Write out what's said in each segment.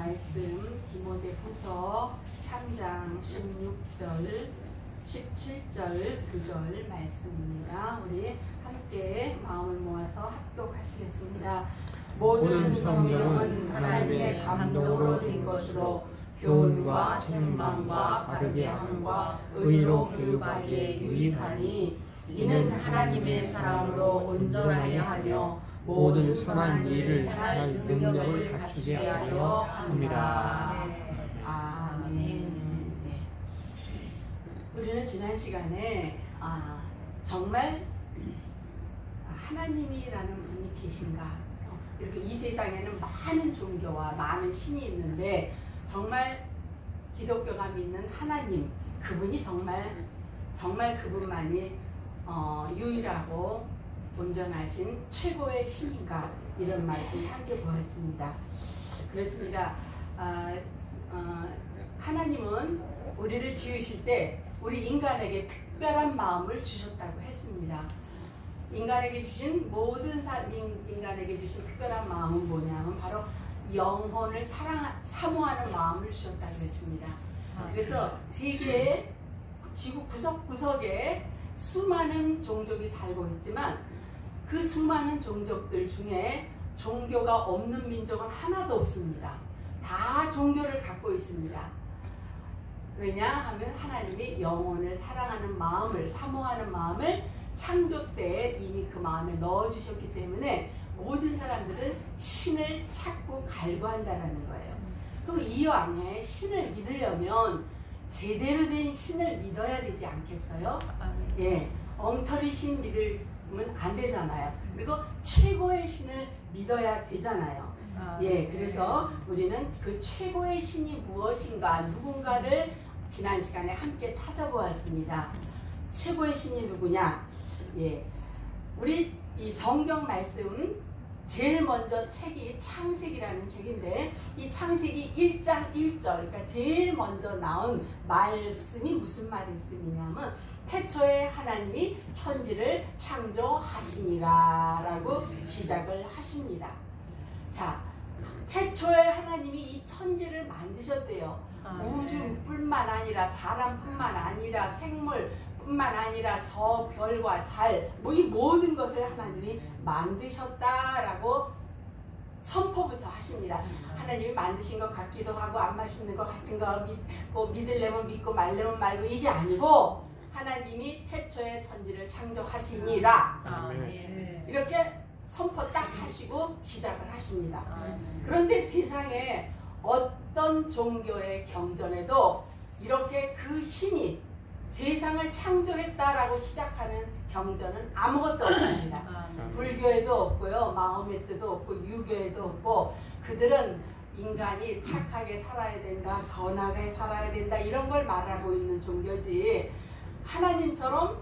말씀 디모데후서 3장 16절 17절 9절 말씀입니다. 우리 함께 마음을 모아서 합독하시겠습니다. 모든 성경은 하나님의 감동으로 된 것으로 교훈과 책망과 바르게 함과 의로 교육하기에 유익하니 이는 하나님의 사랑으로 온전하게 하며 모든 선한 일을 행할 능력을 갖추게 하려 합니다. 아멘. 네. 우리는 지난 시간에 정말 하나님이라는 분이 계신가? 이렇게 이 세상에는 많은 종교와 많은 신이 있는데 정말 기독교가 믿는 하나님, 그분이 정말 그분만이 유일하고 온전하신 최고의 신인가, 이런 말씀을 함께 보았습니다. 그렇습니다. 하나님은 우리를 지으실 때 우리 인간에게 특별한 마음을 주셨다고 했습니다. 인간에게 주신 인간에게 주신 특별한 마음은 뭐냐면 바로 영혼을 사모하는 마음을 주셨다고 했습니다. 그래서 세계의 지구 구석구석에 수많은 종족이 살고 있지만 그 수많은 종족들 중에 종교가 없는 민족은 하나도 없습니다. 다 종교를 갖고 있습니다. 왜냐하면 하나님이 영혼을 사랑하는 마음을, 사모하는 마음을 창조 때에 이미 그 마음에 넣어주셨기 때문에 모든 사람들은 신을 찾고 갈구한다는 거예요. 그럼 이왕에 신을 믿으려면 제대로 된 신을 믿어야 되지 않겠어요? 예, 엉터리 신 믿으면 안 되잖아요. 그리고 최고의 신을 믿어야 되잖아요. 예, 그래서 우리는 그 최고의 신이 무엇인가, 누군가를 지난 시간에 함께 찾아보았습니다. 최고의 신이 누구냐? 예, 우리 이 성경 말씀 제일 먼저 책이 창세기라는 책인데, 이 창세기 1장 1절, 그러니까 제일 먼저 나온 말씀이 무슨 말씀이냐면 태초에 하나님이 천지를 창조하시니라 라고 시작을 하십니다. 자, 태초에 하나님이 이 천지를 만드셨대요. 우주뿐만 아니라 사람뿐만 아니라 생물뿐만 아니라 저 별과 달, 이 모든 것을 하나님이 만드셨다라고 선포부터 하십니다. 하나님이 만드신 것 같기도 하고 안 맛있는 것 같은 거 믿고, 믿으려면 믿고 말려면 말고, 이게 아니고 하나님이 태초에 천지를 창조하시니라, 이렇게 선포 딱 하시고 시작을 하십니다. 그런데 세상에 어떤 종교의 경전에도 이렇게 그 신이 세상을 창조했다라고 시작하는 경전은 아무것도 없습니다. 불교에도 없고요, 마호메트도 없고, 유교에도 없고, 그들은 인간이 착하게 살아야 된다, 선하게 살아야 된다, 이런 걸 말하고 있는 종교지, 하나님처럼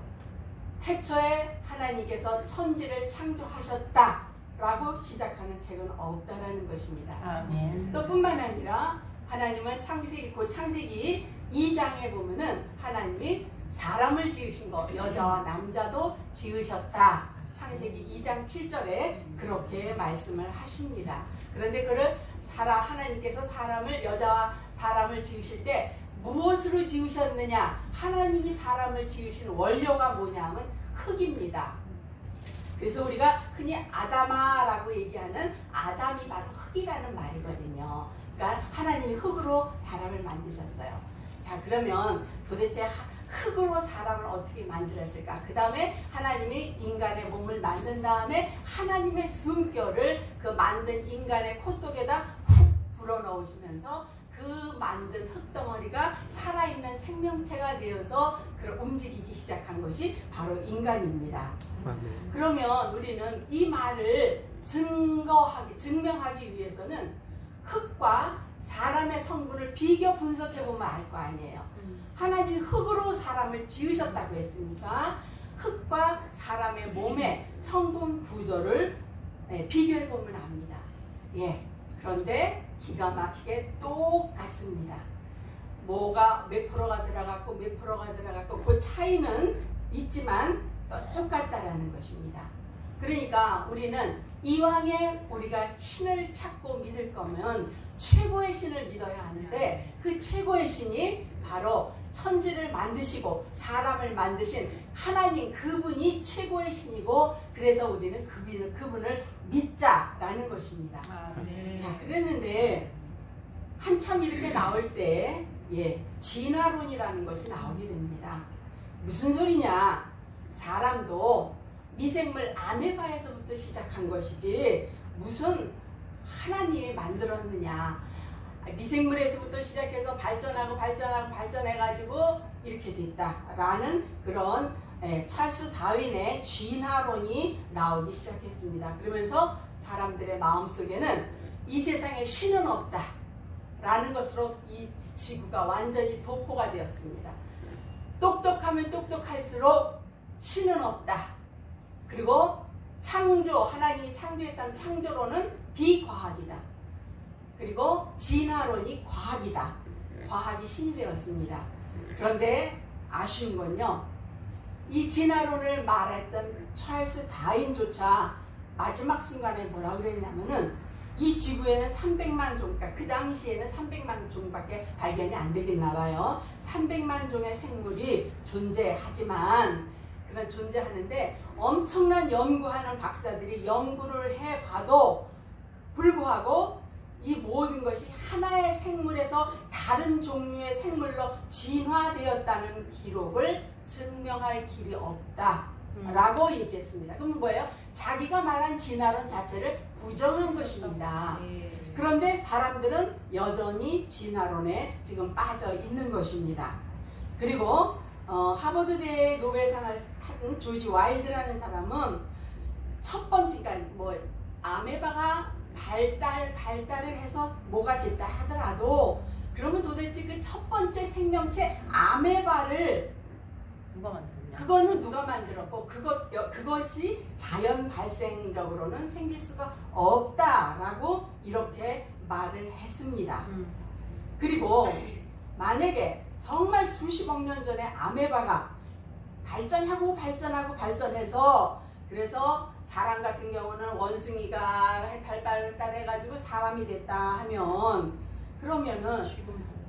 태초에 하나님께서 천지를 창조하셨다라고 시작하는 책은 없다라는 것입니다. 아멘. 또 뿐만 아니라 하나님은 창세기 2장에 보면은 하나님이 사람을 지으신 거, 여자와 남자도 지으셨다. 창세기 2장 7절에 그렇게 말씀을 하십니다. 그런데 그를 하나님께서 여자와 사람을 지으실 때 무엇으로 지으셨느냐? 하나님이 사람을 지으신 원료가 뭐냐면 흙입니다. 그래서 우리가 흔히 아담아라고 얘기하는 아담이 바로 흙이라는 말이거든요. 그러니까 하나님이 흙으로 사람을 만드셨어요. 자, 그러면 도대체 흙으로 사람을 어떻게 만들었을까? 그 다음에 하나님이 인간의 몸을 만든 다음에 하나님의 숨결을 그 만든 인간의 코 속에다 훅 불어넣으시면서 그 만든 흙덩어리가 살아있는 생명체가 되어서 움직이기 시작한 것이 바로 인간입니다. 그러면 우리는 이 말을 증명하기 위해서는 흙과 사람의 성분을 비교 분석해보면 알 거 아니에요. 하나님이 흙으로 사람을 지으셨다고 했으니까 흙과 사람의 몸의 성분 구조를 비교해보면 압니다. 예, 그런데 기가 막히게 똑같습니다. 뭐가 몇 프로가 들어갔고 몇 프로가 들어갔고 그 차이는 있지만 똑같다라는 것입니다. 그러니까 우리는 이왕에 우리가 신을 찾고 믿을 거면 최고의 신을 믿어야 하는데 그 최고의 신이 바로 천지를 만드시고 사람을 만드신 하나님, 그분이 최고의 신이고, 그래서 우리는 그분을 믿자라는 것입니다. 네. 자, 그랬는데 한참 이렇게 나올 때 진화론이라는 것이 나오게 됩니다. 무슨 소리냐? 사람도 미생물 아메바에서부터 시작한 것이지 무슨 하나님이 만들었느냐. 미생물에서부터 시작해서 발전해가지고 이렇게 됐다라는 그런 찰스 다윈의 진화론이 나오기 시작했습니다. 그러면서 사람들의 마음속에는 이 세상에 신은 없다 라는 것으로 이 지구가 완전히 도포가 되었습니다. 똑똑하면 똑똑할수록 신은 없다. 그리고 창조, 하나님이 창조했다는 창조론은 비과학이다. 그리고 진화론이 과학이다. 과학이 신이 되었습니다. 그런데 아쉬운 건요, 이 진화론을 말했던 찰스 다윈조차 마지막 순간에 뭐라고 그랬냐면은 이 지구에는 300만 종, 그러니까 그 당시에는 300만 종밖에 발견이 안 되겠나 봐요. 300만 종의 생물이 존재하지만, 그런 존재하는데 엄청난 연구하는 박사들이 연구를 해봐도 불구하고 이 모든 것이 하나의 생물에서 다른 종류의 생물로 진화되었다는 기록을 증명할 길이 없다라고 얘기했습니다. 그럼 뭐예요? 자기가 말한 진화론 자체를 부정한 것입니다. 그런데 사람들은 여전히 진화론에 지금 빠져 있는 것입니다. 그리고 하버드대 노벨상을 탄 조지 와일드라는 사람은 첫 번째, 그러니까 뭐 아메바가 발달을 해서 뭐가 됐다 하더라도, 그러면 도대체 그 첫 번째 생명체 아메바를 누가 만들었냐? 그거는 누가 만들었고 그것이 자연 발생적으로는 생길 수가 없다라고 이렇게 말을 했습니다. 그리고 만약에 정말 수십억 년 전에 아메바가 발전해서 그래서 사람 같은 경우는 원숭이가 발달해가지고 사람이 됐다 하면, 그러면은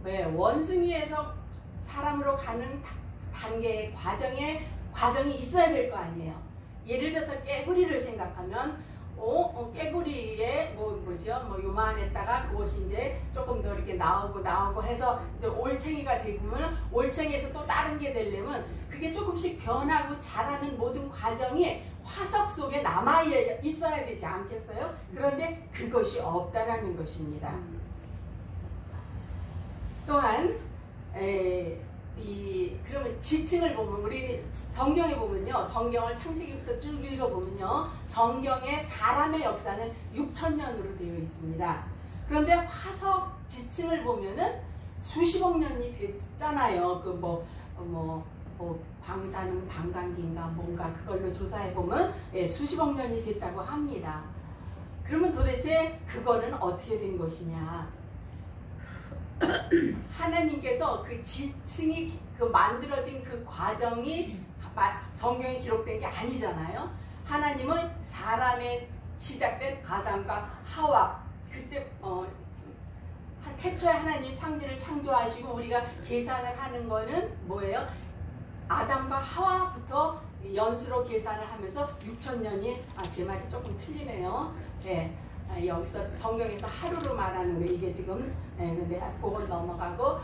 왜 원숭이에서 사람으로 가는 단계의 과정이 있어야 될 거 아니에요. 예를 들어서 깨구리를 생각하면 깨구리에 요만했다가 그것이 이제 조금 더 이렇게 나오고 해서 이제 올챙이가 되면, 올챙이에서 또 다른 게 되려면 그게 조금씩 변하고 자라는 모든 과정이 화석 속에 남아 있어야 되지 않겠어요? 그런데 그것이 없다라는 것입니다. 또한 그러면 지층을 보면, 우리 성경에 보면요, 성경을 창세기부터 쭉 읽어보면요, 성경에 사람의 역사는 6,000년으로 되어 있습니다. 그런데 화석 지층을 보면은 수십억 년이 됐잖아요. 방사능 방광기인가 뭔가 그걸로 조사해 보면 수십억 년이 됐다고 합니다. 그러면 도대체 그거는 어떻게 된 것이냐? 하나님께서 그 지층이 만들어진 그 과정이 성경에 기록된 게 아니잖아요. 하나님은 사람의 시작된 아담과 하와, 그때 태초에 하나님이 창조하시고 우리가 계산을 하는 거는 뭐예요? 아담과 하와부터 연수로 계산을 하면서 6,000년이, 제 말이 조금 틀리네요. 여기서 성경에서 하루로 말하는 거, 이게 지금 근데 그건 넘어가고,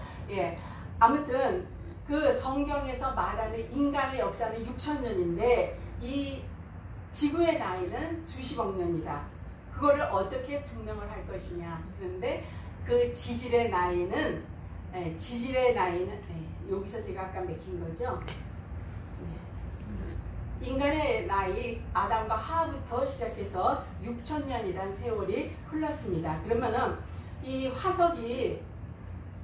아무튼 그 성경에서 말하는 인간의 역사는 6,000년인데 이 지구의 나이는 수십억 년이다. 그거를 어떻게 증명을 할 것이냐? 그런데 그 지질의 나이는 여기서 제가 아까 맥힌 거죠. 인간의 나이, 아담과 하와부터 시작해서 6,000년이라는 세월이 흘렀습니다. 그러면은 이 화석이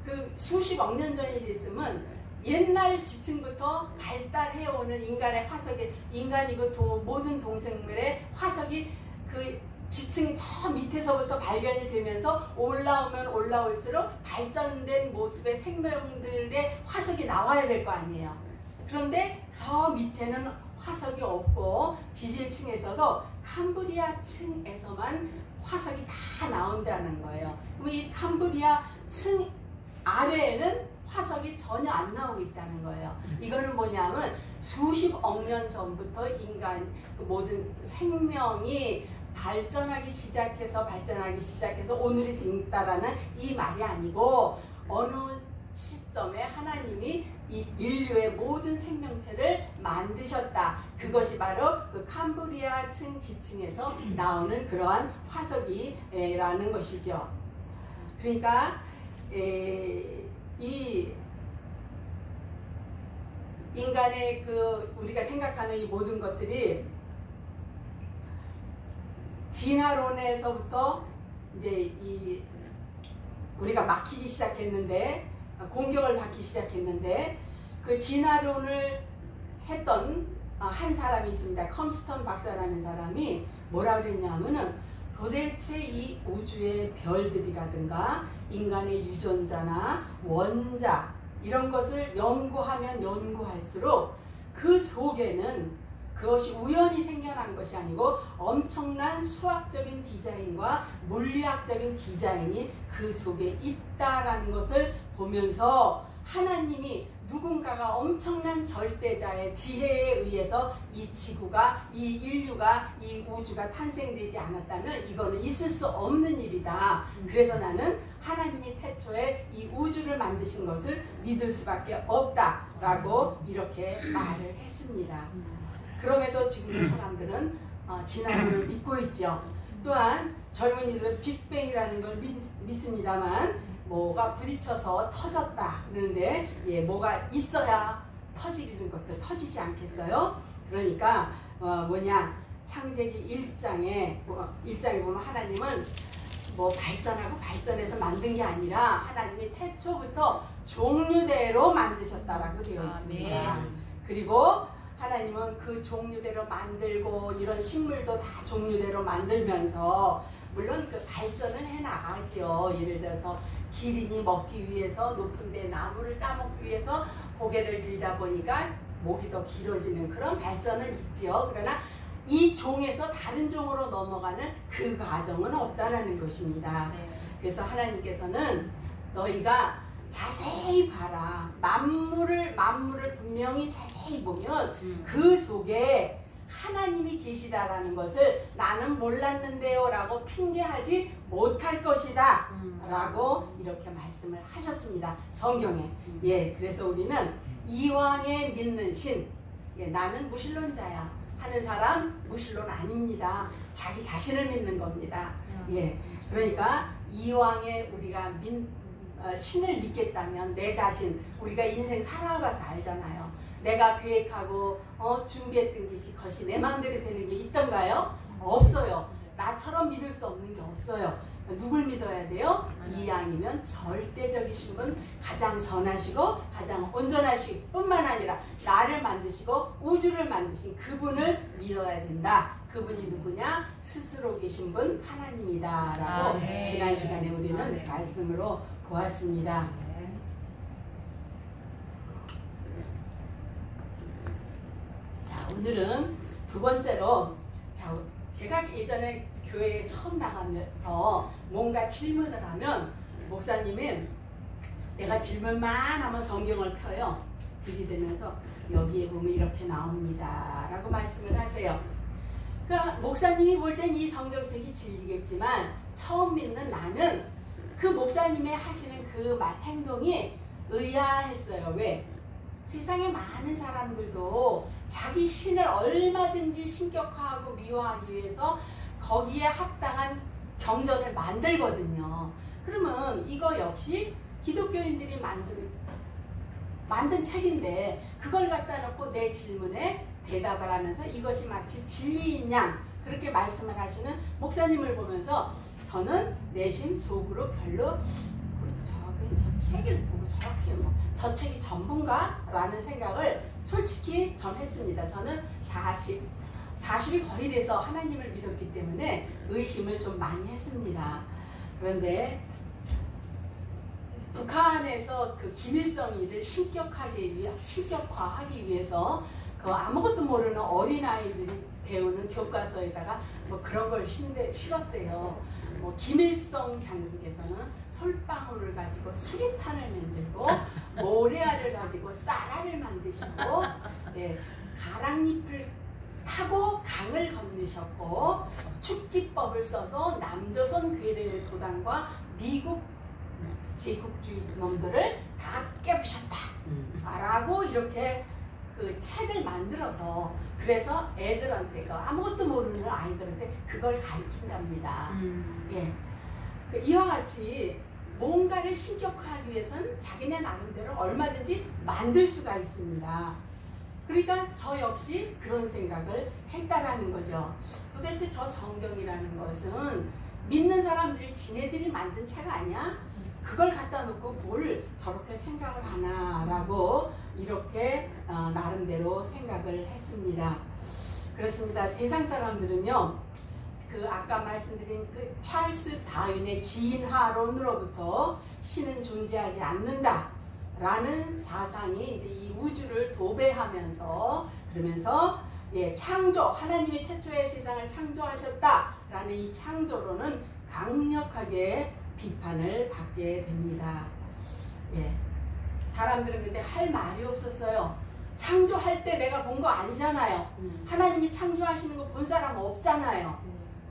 그 수십억 년 전이 됐으면 옛날 지층부터 발달해오는 인간의 화석이, 인간이고 모든 동생물의 화석이 그 지층 저 밑에서부터 발견이 되면서 올라오면 올라올수록 발전된 모습의 생명들의 화석이 나와야 될 거 아니에요. 그런데 저 밑에는 화석이 없고 지질층에서도 캄브리아층에서만 화석이 다 나온다는 거예요. 그럼 이 캄브리아층 아래에는 화석이 전혀 안 나오고 있다는 거예요. 이거는 뭐냐면 수십억 년 전부터 인간 그 모든 생명이 발전하기 시작해서 오늘이 됐다라는 이 말이 아니고 어느 시점에 하나님이 이 인류의 모든 생명체를 만드셨다. 그것이 바로 그 캄브리아층 지층에서 나오는 그러한 화석이라는 것이죠. 그러니까 이 인간의 그 우리가 생각하는 이 모든 것들이 진화론에서부터 이제 이 우리가 막히기 시작했는데 공격을 받기 시작했는데 그 진화론을 했던 한 사람이 있습니다. 컴스턴 박사라는 사람이 뭐라 그랬냐면은 도대체 이 우주의 별들이라든가 인간의 유전자나 원자 이런 것을 연구하면 연구할수록 그 속에는 그것이 우연히 생겨난 것이 아니고 엄청난 수학적인 디자인과 물리학적인 디자인이 그 속에 있다라는 것을 보면서 하나님이 누군가가 엄청난 절대자의 지혜에 의해서 이 지구가, 이 인류가, 이 우주가 탄생되지 않았다면 이거는 있을 수 없는 일이다. 그래서 나는 하나님이 태초에 이 우주를 만드신 것을 믿을 수밖에 없다라고 이렇게 말을 했습니다. 그럼에도 지금의 사람들은 진화론을 믿고 있죠. 또한 젊은이들은 빅뱅이라는 걸 믿습니다만 뭐가 부딪혀서 터졌다 그러는데 뭐가 있어야 터지는 것도 터지지 않겠어요? 그러니까 창세기 1장에 보면 하나님은 뭐 발전하고 발전해서 만든 게 아니라 하나님이 태초부터 종류대로 만드셨다라고 되어 있습니다. 그리고 하나님은 그 종류대로 만들고 이런 식물도 다 종류대로 만들면서 물론 그 발전을 해 나가지요. 예를 들어서 기린이 먹기 위해서 높은 데 나무를 따먹기 위해서 고개를 들다 보니까 목이 더 길어지는 그런 발전은 있지요. 그러나 이 종에서 다른 종으로 넘어가는 그 과정은 없다라는 것입니다. 그래서 하나님께서는 너희가 자세히 봐라. 만물을 분명히 자세히 보면 그 속에 하나님이 계시다라는 것을 나는 몰랐는데요 라고 핑계하지 못할 것이다 라고 이렇게 말씀을 하셨습니다. 성경에. 그래서 우리는 이왕에 믿는 신, 나는 무신론자야 하는 사람 무신론 아닙니다. 자기 자신을 믿는 겁니다. 그러니까 이왕에 우리가 신을 믿겠다면 내 자신, 우리가 인생 살아봐서 알잖아요. 내가 계획하고 준비했던 것이 내 마음대로 되는 게 있던가요? 없어요. 나처럼 믿을 수 없는 게 없어요. 누굴 믿어야 돼요? 이왕이면 절대적이신 분, 가장 선하시고 가장 온전하시고 뿐만 아니라 나를 만드시고 우주를 만드신 그분을 믿어야 된다. 그분이 누구냐? 스스로 계신 분 하나님이다 라고 지난 시간에 우리는 말씀으로 보았습니다. 자, 오늘은 두 번째로 제가 예전에 교회에 처음 나가면서 뭔가 질문을 하면 목사님이 내가 질문만 하면 성경을 펴요. 들이대면서 여기에 보면 이렇게 나옵니다 라고 말씀을 하세요. 그러니까 목사님이 볼 땐 이 성경책이 진리겠지만 처음 믿는 나는 그 목사님의 하시는 그 행동이 의아했어요. 왜? 세상에 많은 사람들도 자기 신을 얼마든지 신격화하고 미화하기 위해서 거기에 합당한 경전을 만들거든요. 그러면 이거 역시 기독교인들이 만든 책인데 그걸 갖다 놓고 내 질문에 대답을 하면서 이것이 마치 진리인 양 그렇게 말씀을 하시는 목사님을 보면서 저는 내심 속으로 별로 저 책을 보고 저렇게 저 책이 전부인가? 라는 생각을 솔직히 전 했습니다. 저는 40이 거의 돼서 하나님을 믿었기 때문에 의심을 좀 많이 했습니다. 그런데 북한에서 그 김일성이를 신격화하기 위해서 그 아무것도 모르는 어린아이들이 배우는 교과서에다가 뭐 그런 걸 실었대요. 뭐 김일성 장군께서는 솔방울을 가지고 수리탄을 만들고 모래알을 가지고 쌀알을 만드시고 예, 가랑잎을 타고 강을 건너셨고 축지법을 써서 남조선 괴뢰 도당과 미국 제국주의 놈들을 다 깨부셨다 라고 이렇게 그 책을 만들어서 그래서 애들한테 그 아무것도 모르는 아이들한테 그걸 가르친답니다. 예, 그 이와 같이 뭔가를 신격화하기 위해서는 자기네 나름대로 얼마든지 만들 수가 있습니다. 그러니까 저 역시 그런 생각을 했다라는 거죠. 도대체 저 성경이라는 것은 믿는 사람들이 지네들이 만든 책 아니야? 그걸 갖다 놓고 뭘 저렇게 생각을 하나라고 이렇게 나름대로 생각을 했습니다. 그렇습니다. 세상 사람들은요, 그 아까 말씀드린 그 찰스 다윈의 진화론으로부터 신은 존재하지 않는다라는 사상이 이제 이 우주를 도배하면서 그러면서 예, 창조, 하나님이 태초에 세상을 창조하셨다라는 이 창조론은 강력하게 비판을 받게 됩니다. 예. 사람들은 근데 할 말이 없었어요. 창조할 때 내가 본 거 아니잖아요. 하나님이 창조하시는 거 본 사람 없잖아요.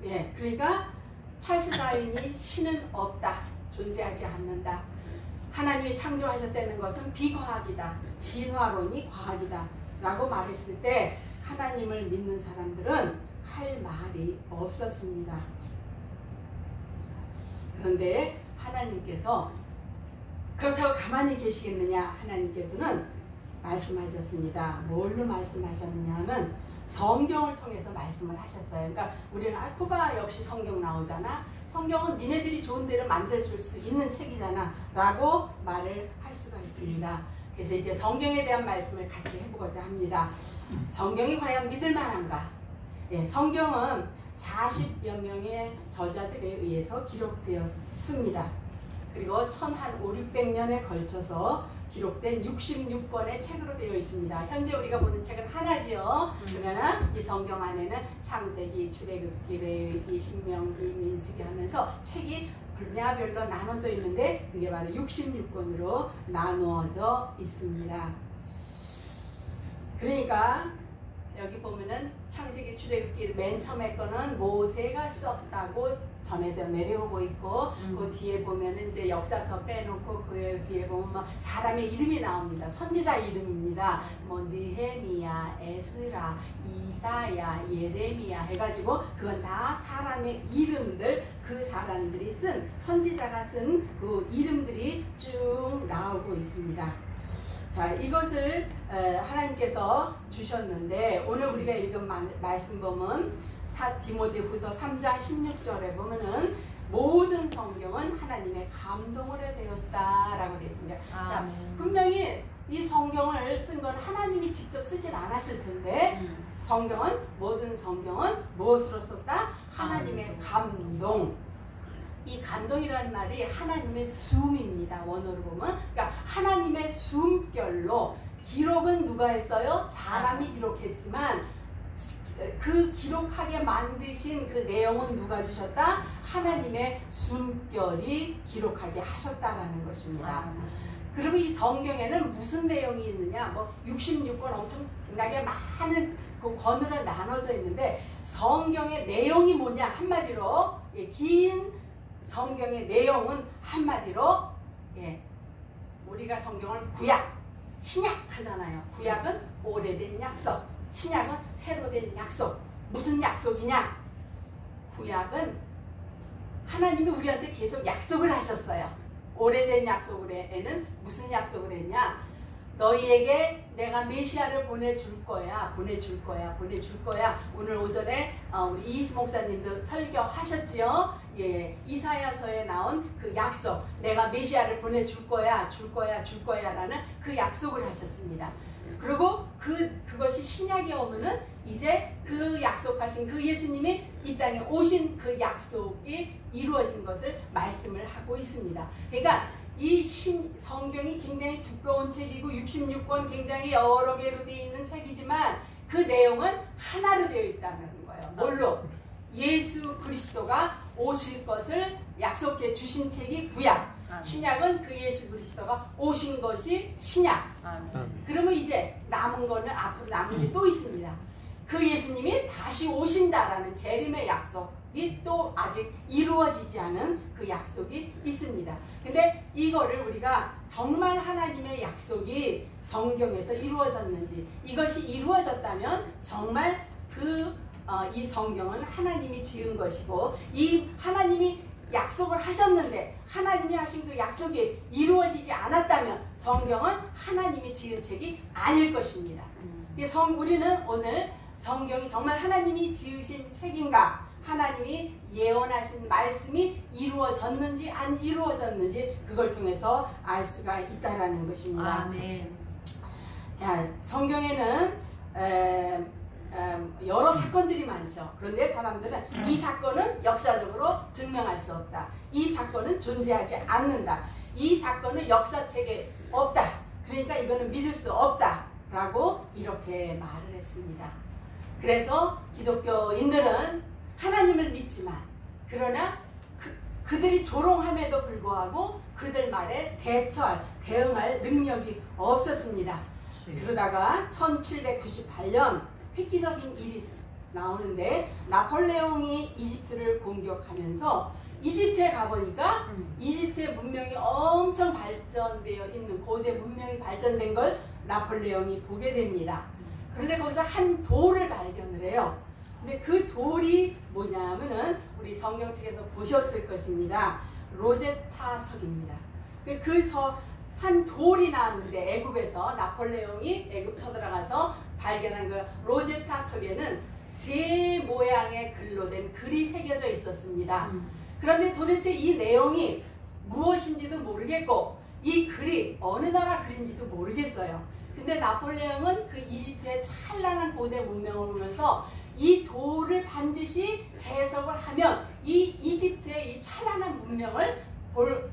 예. 그러니까 찰스 다윈이 신은 없다. 존재하지 않는다. 하나님이 창조하셨다는 것은 비과학이다. 진화론이 과학이다. 라고 말했을 때 하나님을 믿는 사람들은 할 말이 없었습니다. 그런데 하나님께서 그렇다고 가만히 계시겠느냐? 하나님께서는 말씀하셨습니다. 뭘로 말씀하셨느냐 하면 성경을 통해서 말씀을 하셨어요. 그러니까 우리는 코바 역시 성경 나오잖아. 성경은 니네들이 좋은 대로 만들어줄 수 있는 책이잖아 라고 말을 할 수가 있습니다. 그래서 이제 성경에 대한 말씀을 같이 해보고자 합니다. 성경이 과연 믿을 만한가? 예, 성경은 40여 명의 저자들에 의해서 기록되었습니다. 그리고 1500년에 걸쳐서 기록된 66권의 책으로 되어 있습니다. 현재 우리가 보는 책은 하나지요. 그러나 이 성경 안에는 창세기, 출애굽기, 레위기, 신명기, 민수기 하면서 책이 분야별로 나눠져 있는데 그게 바로 66권으로 나누어져 있습니다. 그러니까 여기 보면은 창세기, 출애굽기 맨 처음에 거는 모세가 썼다고 전해져 내려오고 있고 그 뒤에 보면은 이제 역사서 빼놓고 그 뒤에 보면 뭐 사람의 이름이 나옵니다. 선지자 이름입니다. 뭐 느헤미야, 에스라, 이사야, 예레미야 해가지고 그건 다 사람의 이름들, 그 사람들이 쓴 선지자가 쓴 그 이름들이 쭉 나오고 있습니다. 자, 이것을 하나님께서 주셨는데 오늘 우리가 읽은 말씀 보면 디모데후서 3장 16절에 보면은 모든 성경은 하나님의 감동으로 되었다라고 되어 있습니다. 자, 분명히 이 성경을 쓴 건 하나님이 직접 쓰진 않았을 텐데 성경은 모든 성경은 무엇으로 썼다? 하나님의 감동. 이 감동이라는 말이 하나님의 숨입니다. 원어로 보면 그러니까 하나님의 숨결로 기록은 누가 했어요? 사람이 기록했지만 그 기록하게 만드신 그 내용은 누가 주셨다? 하나님의 숨결이 기록하게 하셨다라는 것입니다. 그러면 이 성경에는 무슨 내용이 있느냐? 뭐 66권 엄청나게 많은 그 권으로 나눠져 있는데 성경의 내용이 뭐냐? 한마디로 긴 성경의 내용은 한마디로 우리가 성경을 구약, 신약 하잖아요. 구약은 오래된 약속, 신약은 새로 된 약속. 무슨 약속이냐? 구약은 하나님이 우리한테 계속 약속을 하셨어요. 오래된 약속에는 무슨 약속을 했냐? 너희에게 내가 메시아를 보내줄 거야. 오늘 오전에 우리 이희수 목사님도 설교하셨지요. 예, 이사야서에 나온 그 약속. 내가 메시아를 보내줄 거야. 줄 거야라는 그 약속을 하셨습니다. 그리고 그것이 신약에 오면은 이제 그 약속하신 그 예수님이 이 땅에 오신 그 약속이 이루어진 것을 말씀을 하고 있습니다. 그러니까 이 성경이 굉장히 두꺼운 책이고 66권 굉장히 여러 개로 되어 있는 책이지만 그 내용은 하나로 되어 있다는 거예요. 뭘로? 예수 그리스도가 오실 것을 약속해 주신 책이 구약, 신약은 그 예수 그리스도가 오신 것이 신약. 그러면 이제 남은 거는 앞으로 남은 게 또 있습니다. 그 예수님이 다시 오신다라는 재림의 약속이 또 아직 이루어지지 않은 그 약속이 있습니다. 근데 이거를 우리가 정말 하나님의 약속이 성경에서 이루어졌는지, 이것이 이루어졌다면 정말 이 성경은 하나님이 지은 것이고, 이 하나님이 약속을 하셨는데 하나님이 하신 그 약속이 이루어지지 않았다면 성경은 하나님이 지은 책이 아닐 것입니다. 그래서 우리는 오늘 성경이 정말 하나님이 지으신 책인가, 하나님이 예언하신 말씀이 이루어졌는지 안 이루어졌는지 그걸 통해서 알 수가 있다라는 것입니다. 아멘. 자, 성경에는 여러 사건들이 많죠. 그런데 사람들은 이 사건은 역사적으로 증명할 수 없다. 이 사건은 존재하지 않는다. 이 사건은 역사책에 없다. 그러니까 이거는 믿을 수 없다. 라고 이렇게 말을 했습니다. 그래서 기독교인들은 하나님을 믿지만, 그러나 그들이 조롱함에도 불구하고 그들 말에 대응할 능력이 없었습니다. 그러다가 1798년 획기적인 일이 나오는데, 나폴레옹이 이집트를 공격하면서 이집트에 가보니까 이집트의 문명이 엄청 발전되어 있는, 고대 문명이 발전된 걸 나폴레옹이 보게 됩니다. 그런데 거기서 한 돌을 발견을 해요. 근데 그 돌이 뭐냐면은 우리 성경책에서 보셨을 것입니다. 로제타 석입니다. 한 돌이 나왔는데, 애굽에서 나폴레옹이 애굽 쳐들어가서 발견한 그 로제타 석에는 새 모양의 글로 된 글이 새겨져 있었습니다. 그런데 도대체 이 내용이 무엇인지도 모르겠고 이 글이 어느 나라 글인지도 모르겠어요. 근데 나폴레옹은 그 이집트의 찬란한 고대 문명을 보면서 이 돌을 반드시 해석을 하면 이 이집트의 이 찬란한 문명을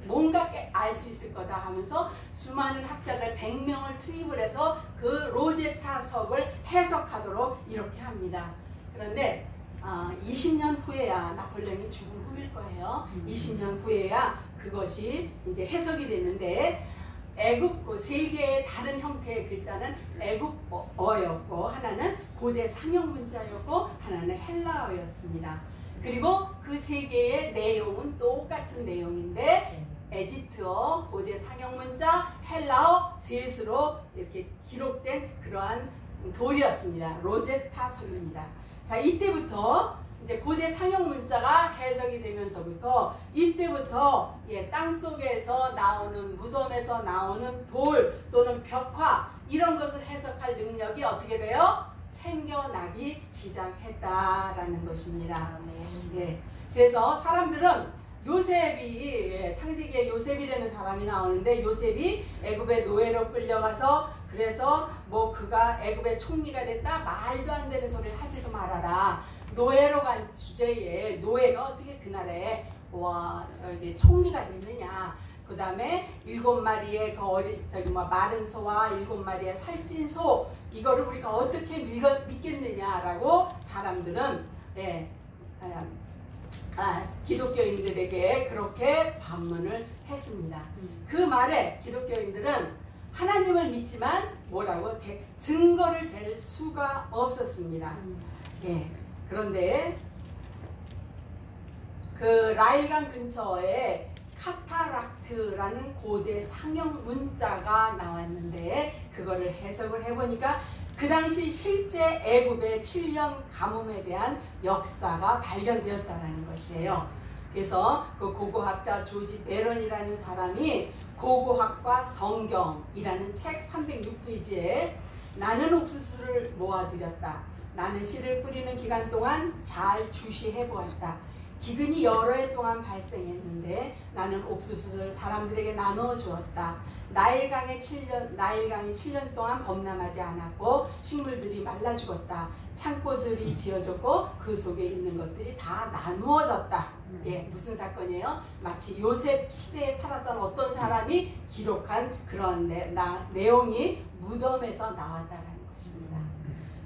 뭔가 알 수 있을 거다 하면서 수많은 학자들 100명을 투입을 해서 그 로제타 석을 해석하도록 이렇게 합니다. 그런데 20년 후에야, 나폴레옹이 죽은 후일 거예요. 20년 후에야 그것이 이제 해석이 되는데, 애굽 세 개의 다른 형태의 글자는 애굽어였고, 하나는 고대 상형 문자였고, 하나는 헬라어였습니다. 그리고 그 세 개의 내용은 똑같은 내용인데 에집트어, 고대 상형 문자, 헬라어 셋으로 이렇게 기록된 그러한 돌이었습니다. 로제타 석입니다. 자, 이때부터 이제 고대 상형 문자가 해석이 되면서부터 이때부터 땅 속에서 나오는, 무덤에서 나오는 돌 또는 벽화, 이런 것을 해석할 능력이 어떻게 돼요? 생겨나기 시작했다라는 것입니다. 네. 그래서 사람들은 요셉이, 창세기에 요셉이라는 사람이 나오는데, 요셉이 애굽의 노예로 끌려가서, 그래서 뭐 그가 애굽의 총리가 됐다, 말도 안 되는 소리를 하지도 말아라. 노예로 간 주제에 노예가 어떻게 그날에 총리가 됐느냐. 그 다음에 7마리의 마른 소와 7마리의 살찐 소, 이거를 우리가 어떻게 믿겠느냐라고 사람들은 기독교인들에게 그렇게 반문을 했습니다. 그 말에 기독교인들은 하나님을 믿지만 뭐라고 증거를 댈 수가 없었습니다. 그런데 그 라일강 근처에 카타락트라는 고대 상형 문자가 나왔는데, 그거를 해석을 해보니까 그 당시 실제 애굽의 7년 가뭄에 대한 역사가 발견되었다는 것이에요. 그래서 그 고고학자 조지 베런이라는 사람이 고고학과 성경이라는 책 306페이지에 나는 옥수수를 모아들였다. 나는 씨를 뿌리는 기간 동안 잘 주시해 보았다. 기근이 여러 해 동안 발생했는데 나는 옥수수를 사람들에게 나눠 주었다. 나일강이 7년 동안 범람하지 않았고 식물들이 말라 죽었다. 창고들이 지어졌고 그 속에 있는 것들이 다 나누어졌다. 예, 무슨 사건이에요? 마치 요셉 시대에 살았던 어떤 사람이 기록한 그런 내용이 무덤에서 나왔다라는 것입니다.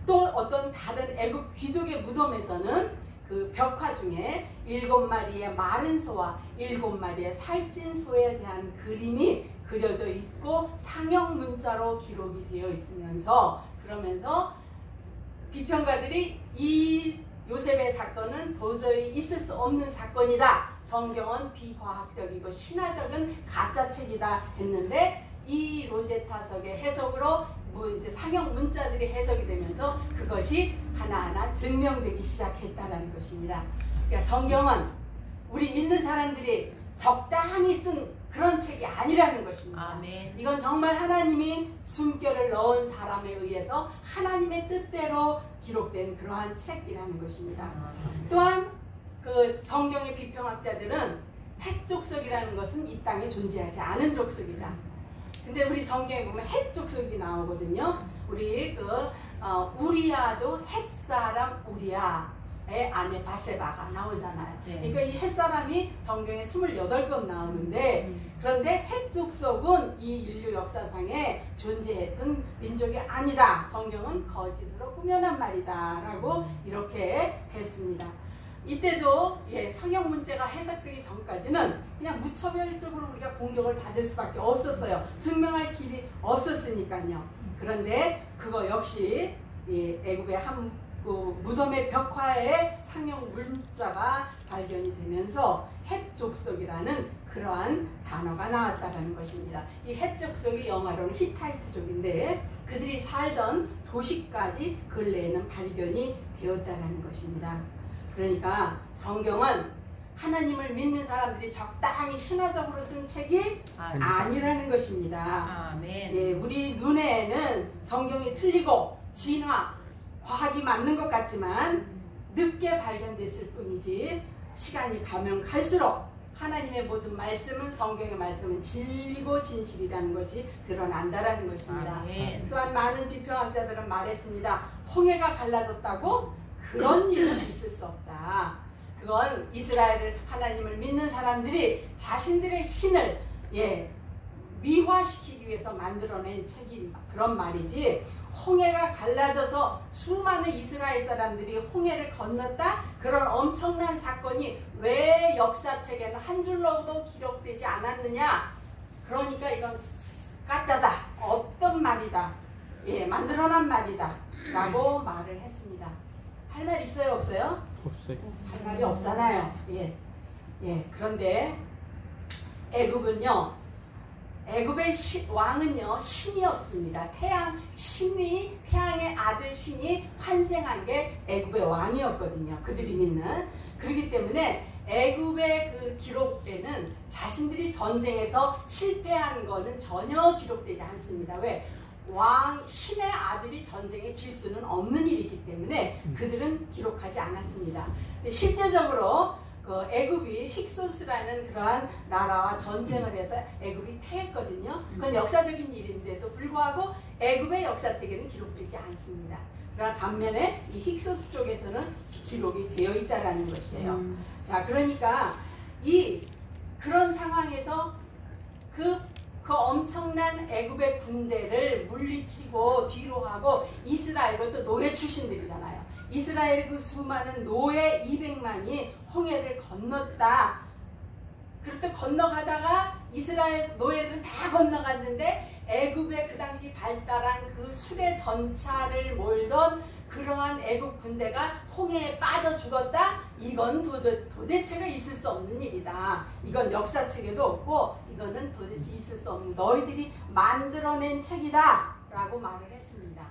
또 어떤 다른 애굽 귀족의 무덤에서는 그 벽화 중에 7마리의 마른 소와 7마리의 살찐 소에 대한 그림이 그려져 있고 상형 문자로 기록이 되어 있으면서, 그러면서 비평가들이 이 요셉의 사건은 도저히 있을 수 없는 사건이다. 성경은 비과학적이고 신화적인 가짜책이다 했는데, 이 로제타석의 해석으로 이제 상형 문자들이 해석이 되면서 그것이 하나하나 증명되기 시작했다는 것입니다. 그러니까 성경은 우리 믿는 사람들이 적당히 쓴 그런 책이 아니라는 것입니다. 아멘. 이건 정말 하나님이 숨결을 넣은 사람에 의해서 하나님의 뜻대로 기록된 그러한 책이라는 것입니다. 또한 그 성경의 비평학자들은 헷 족속이라는 것은 이 땅에 존재하지 않은 족속이다. 근데 우리 성경에 보면 헷 족속이 나오거든요. 우리 우리야도 헷사람 우리야의 아내 바세바가 나오잖아요. 네. 그러니까 이 헷사람이 성경에 28번 나오는데, 그런데 헷 족속은 이 인류 역사상에 존재했던 민족이 아니다. 성경은 거짓으로 꾸며낸 말이다 라고 이렇게 했습니다. 이때도 성형 문제가 해석되기 전까지는 그냥 무차별적으로 우리가 공격을 받을 수밖에 없었어요. 증명할 길이 없었으니까요. 그런데 그거 역시 애굽의 한 무덤의 벽화에 상형 문자가 발견이 되면서 헷 족속이라는 그러한 단어가 나왔다는 것입니다. 이 헷 족속이 영어로는 히타이트족인데 그들이 살던 도시까지 근래에는 발견이 되었다는 것입니다. 그러니까 성경은 하나님을 믿는 사람들이 적당히 신화적으로 쓴 책이 아니라는 것입니다. 아멘. 예, 우리 눈에는 성경이 틀리고 진화, 과학이 맞는 것 같지만 늦게 발견됐을 뿐이지 시간이 가면 갈수록 하나님의 모든 말씀은, 성경의 말씀은 진리고 진실이라는 것이 드러난다라는 것입니다. 아멘. 또한 많은 비평학자들은 말했습니다. 홍해가 갈라졌다고? 그런 일은 있을 수 없다. 그건 이스라엘을, 하나님을 믿는 사람들이 자신들의 신을 미화시키기 위해서 만들어낸 책인 그런 말이지, 홍해가 갈라져서 수많은 이스라엘 사람들이 홍해를 건넜다? 그런 엄청난 사건이 왜 역사책에는 한 줄로도 기록되지 않았느냐? 그러니까 이건 가짜다. 어떤 말이다. 만들어낸 말이다. 라고 말을 했습니다. 할 말 있어요? 없어요? 없어요. 할 말이 없잖아요. 그런데 애굽은요, 애굽의 왕은요 신이었습니다. 태양의 아들 신이 환생한 게 애굽의 왕이었거든요. 그들이 믿는. 그렇기 때문에 애굽의 그 기록에는 자신들이 전쟁에서 실패한 거는 전혀 기록되지 않습니다. 왜? 신의 아들이 전쟁에 질 수는 없는 일이기 때문에 그들은 기록하지 않았습니다. 근데 실제적으로 그 애굽이 힉소스라는 그러한 나라와 전쟁을 해서 애굽이 패했거든요. 그건 역사적인 일인데도 불구하고 애굽의 역사책에는 기록되지 않습니다. 그러나 반면에 이 힉소스 쪽에서는 기록이 되어 있다라는 것이에요. 자, 그러니까 그런 상황에서 그 엄청난 애굽의 군대를 물리치고 뒤로 하고, 이스라엘, 그것도 노예 출신들이잖아요. 이스라엘 그 수많은 노예 200만이 홍해를 건넜다. 그렇게 건너가다가 이스라엘 노예들은 다 건너갔는데 애굽의 그 당시 발달한 그 수레 전차를 몰던 그러한 애굽 군대가 홍해에 빠져 죽었다? 이건 도대체가 있을 수 없는 일이다. 이건 역사책에도 없고 이거는 도대체 있을 수 없는, 너희들이 만들어낸 책이다 라고 말을 했습니다.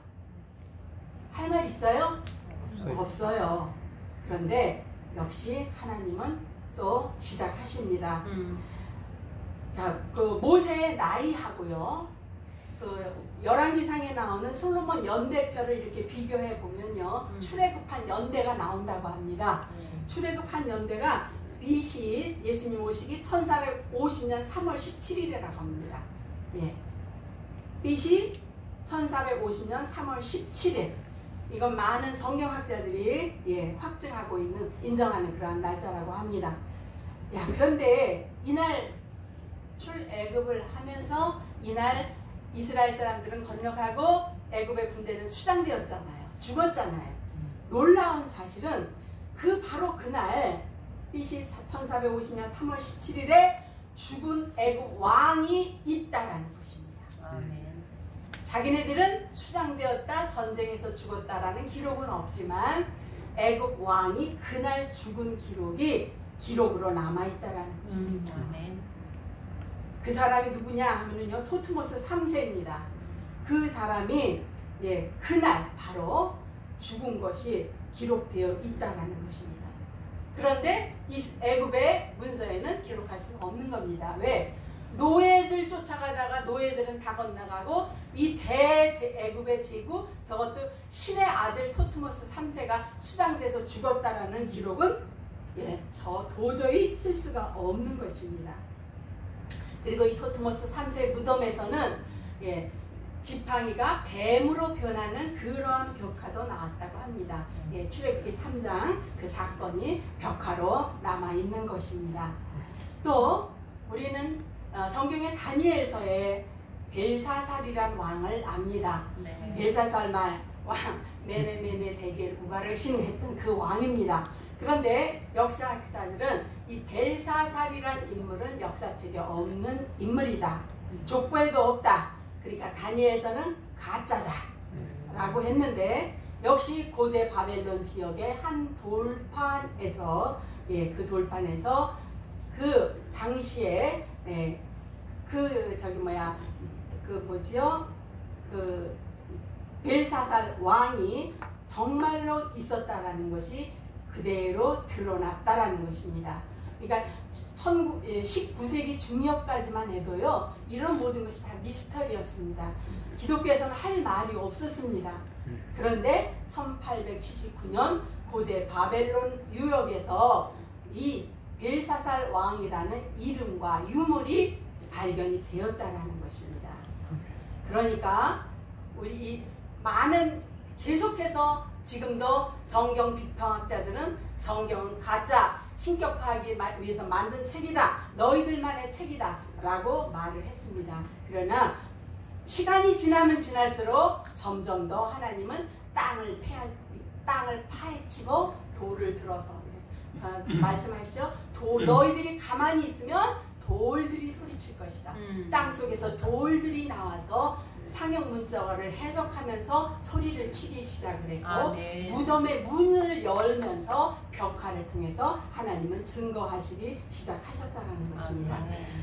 할 말 있어요? 없어요. 그런데 역시 하나님은 또 시작하십니다. 자, 그 모세의 나이하고요, 그 열왕기상에 나오는 솔로몬 연대표를 이렇게 비교해 보면요, 출애굽한 연대가 나온다고 합니다. 출애굽한 연대가 BC, 예수님 오시기 1450년 3월 17일이라고 합니다. BC 1450년 3월 17일. 이건 많은 성경학자들이 확증하고 있는, 인정하는 그러한 날짜라고 합니다. 야, 그런데 이날 출애굽을 하면서 이날 이스라엘 사람들은 건너가고 애굽의 군대는 수장되었잖아요. 죽었잖아요. 놀라운 사실은 바로 그날 BC 1450년 3월 17일에 죽은 애굽 왕이 있다라는 것입니다. 아멘. 자기네들은 수장되었다, 전쟁에서 죽었다라는 기록은 없지만 애굽 왕이 그날 죽은 기록이 기록으로 남아있다라는 것입니다. 아멘. 그 사람이 누구냐 하면요, 토트모스 3세입니다. 그 사람이 그날 바로 죽은 것이 기록되어 있다라는 것입니다. 그런데 이 애굽의 문서에는 기록할 수 없는 겁니다. 왜? 노예들 쫓아가다가 노예들은 다 건너가고 이 애굽의 제국, 저것도 신의 아들 토트모스 3세가 수장돼서 죽었다라는 기록은 저 도저히 쓸 수가 없는 것입니다. 그리고 이 토트모스 3세 무덤에서는 지팡이가 뱀으로 변하는 그런 벽화도 나왔다고 합니다. 출애굽기 3장 그 사건이 벽화로 남아있는 것입니다. 또 우리는 성경의 다니엘서에 벨사살이란 왕을 압니다. 네. 벨사살 말 왕 메네메네 대겔 우바를 신했던 그 왕입니다. 그런데 역사학자들은 이 벨사살이란 인물은 역사책에 없는 인물이다. 족보에도 없다. 그러니까 다니엘서는 가짜다 라고 했는데, 역시 고대 바벨론 지역의 한 돌판에서 그 돌판에서 그 당시에 그 벨사살 왕이 정말로 있었다라는 것이 그대로 드러났다라는 것입니다. 그러니까 19세기 중엽까지만 해도요, 이런 모든 것이 다 미스터리였습니다. 기독교에서는 할 말이 없었습니다. 그런데 1879년 고대 바벨론 유역에서 이 벨사살 왕이라는 이름과 유물이 발견이 되었다는 것입니다. 그러니까 우리 많은 계속해서 지금도 성경 비평학자들은 성경은 가짜, 신격화하기 위해서 만든 책이다, 너희들만의 책이다 라고 말을 했습니다. 그러나 시간이 지나면 지날수록 점점 더 하나님은 땅을 파헤치고 돌을 들어서 말씀하시죠. 너희들이 가만히 있으면 돌들이 소리칠 것이다. 땅 속에서 돌들이 나와서 상형 문자어를 해석하면서 소리를 치기 시작을 했고, 무덤의 문을 열면서 벽화를 통해서 하나님은 증거하시기 시작하셨다는 것입니다.